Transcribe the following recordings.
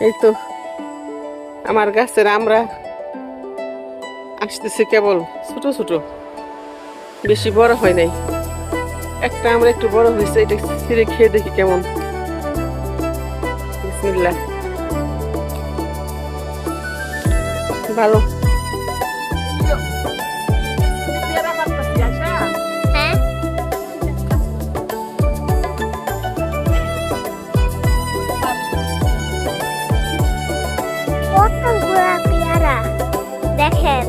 এই তো আমার গাছের আমরা আসতেছে কেবল ছোট ছোট, বেশি বড় হয় নাই। একটা আমরা একটু বড় হয়েছে, এটা ছিঁড়ে খেয়ে দেখি কেমন। বিসমিল্লাহ। ভালো। হ্যাঁ, কতগুলা পেয়ারা দেখেন।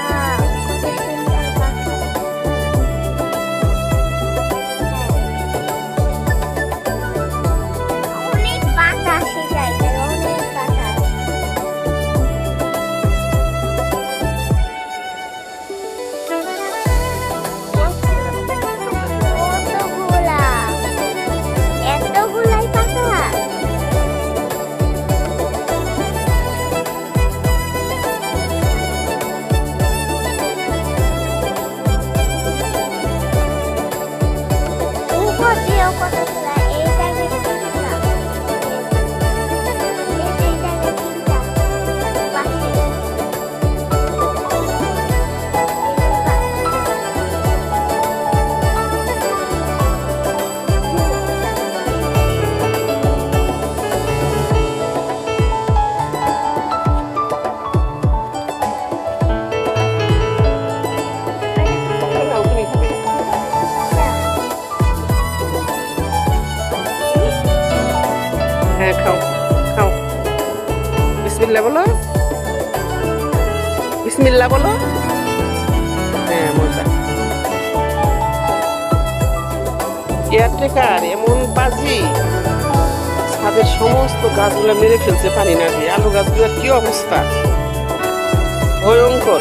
Wow, কত সুন্দর বাগান। অনেক বাতাস এই জায়গায়, অনেক বাতাস। কতগুলা, এতগুলাই পাতা। উপর দিয়েও কতগুলা, এই জায়গায় তিনটা, এই জায়গায় তিনটা, পাশে হ্যাঁ, খাও খাও। বিসমিল্লাহ বলো, বিসমিল্লাহ বলো। হ্যাঁ, মজা। কেয়ারটেকার এমন বাজি, ছাদের সমস্ত গাছগুলো মেরে ফেলছে পানি না দিয়ে। আলু গাছগুলোর কি অবস্থা, ভয়ঙ্কর।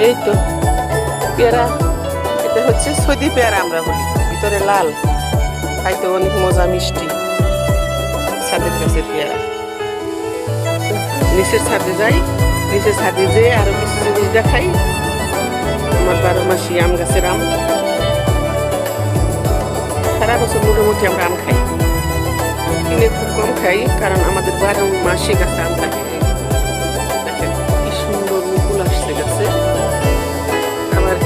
এই তো পেয়ারা, এটা হচ্ছে সৌদি পেয়ারা আমরা বলি, ভিতরে লাল, খাইতে অনেক মজা, মিষ্টি। ছাদের গাছের পেয়ারা। নিচের ছাদে যাই, নিচের ছাদে যেয়ে আরো কিছু জিনিস দেখাই। আমার 12 মাসি আম গাছের আম, সারা বছর মোটামুটি আমরা আম খাই, কিনে খুব কম খাই, কারণ আমাদের 12 মাসে গাছে আম থাকে। দেখেন কি সুন্দর মুকুল আসছে গাছে। আমার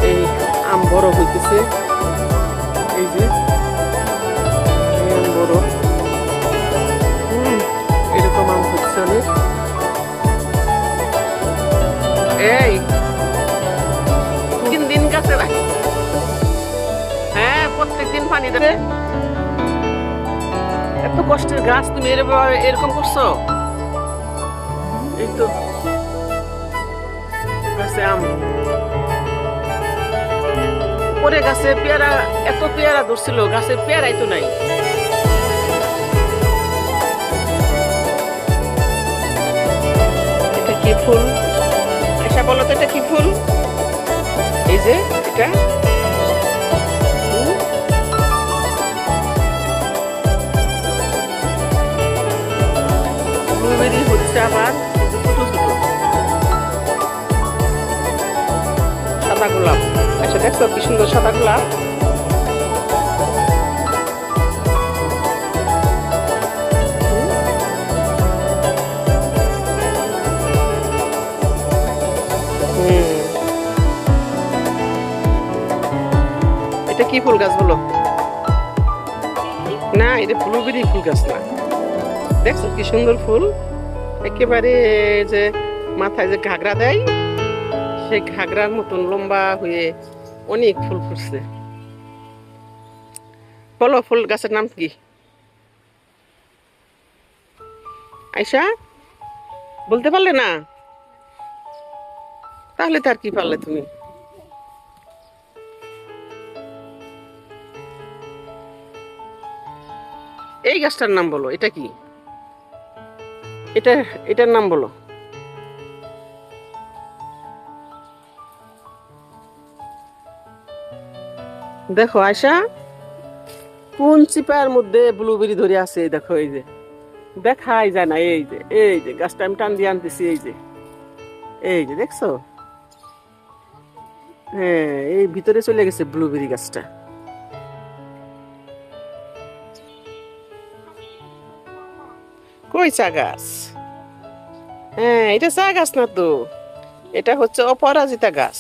এই আম বড় হইতেছে, এই যে এই আম বড়। এরকম আম হচ্ছে অনেক। এই 3 দিন গাছে রাখি। হ্যাঁ, প্রত্যেকদিন পানি দেবে। এত কষ্টের গাছ, তুমি এরকম করছো। এই তো গাছে আম, পরে গাছে পেয়ারা, এত পেয়ারা ধরছিল, গাছে পেয়ারাই তো নাই। এটা কি ফুল? আচ্ছা বলো তো, এটা কি ফুল? এই যে এটা ব্লুবেরি হচ্ছে, আবার ছোট ছোট সাদা গোলাপ। আচ্ছা দেখছো কি সুন্দর সাদা গোলাপ। এটা কি ফুল গাছ বলো? না, এটা ব্লুবেরি ফুল গাছ না। দেখছো কি সুন্দর ফুল, একেবারে যে মাথায় যে ঘাগরা দেয়, সেই ঘাগরার মতন লম্বা হয়ে অনেক ফুল ফুটছে। বলো ফুল গাছের নাম কি? আয়শা বলতে পারলে না? তাহলে তার কি পারলে তুমি? এই গাছটার নাম বলো, এটা কি? এটা, এটার নাম বলো। দেখো আয়শা, কোন চিপার মধ্যে ব্লুবেরি ধরে আছে, দেখো এই যে দেখাই যায় না। এই যে, এই যে গাছটা আমি টান দিয়ে আনতেছি, এই যে, এই যে দেখছো? হ্যাঁ, এই ভিতরে চলে গেছে ব্লুবেরি গাছটা। কই চা গাছ? হ্যাঁ, এটা চা গাছ না তো, এটা হচ্ছে অপরাজিতা গাছ।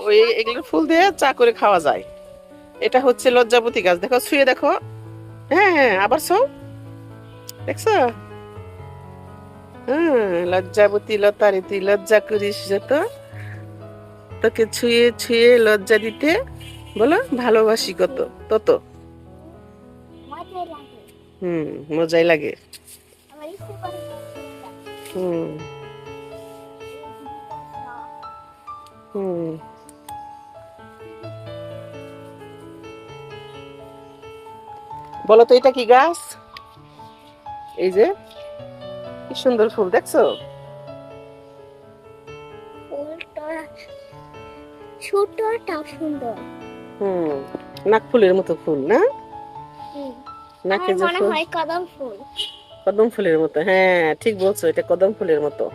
ওই এগুলোর ফুল দিয়ে চা করে খাওয়া যায়। এটা হচ্ছে লজ্জাবতী গাছ, দেখো ছুঁয়ে দেখো। হ্যাঁ হ্যাঁ, আবার ছৌ, দেখছো? হ্যাঁ, লজ্জাবতী লতারে তুই লজ্জা করিস যত, তোকে ছুঁয়ে ছুঁয়ে লজ্জা দিতে বলো ভালোবাসি কত তত। মজাই লাগে। হুম, মজাই লাগে। আমার ইচ্ছে করে হুম হুম। বলো তো এটা কি গাছ? এই যে কি সুন্দর ফুল, দেখছো? ফুলটা ছোটটাও সুন্দর। হুম, নাক ফুলের মতো ফুল না? হুম, নাকে আমার যে মনে ফুল, হয় কদম ফুল। কদম ফুলের মতো। হ্যাঁ ঠিক বলছো, এটা কদম ফুলের মতো।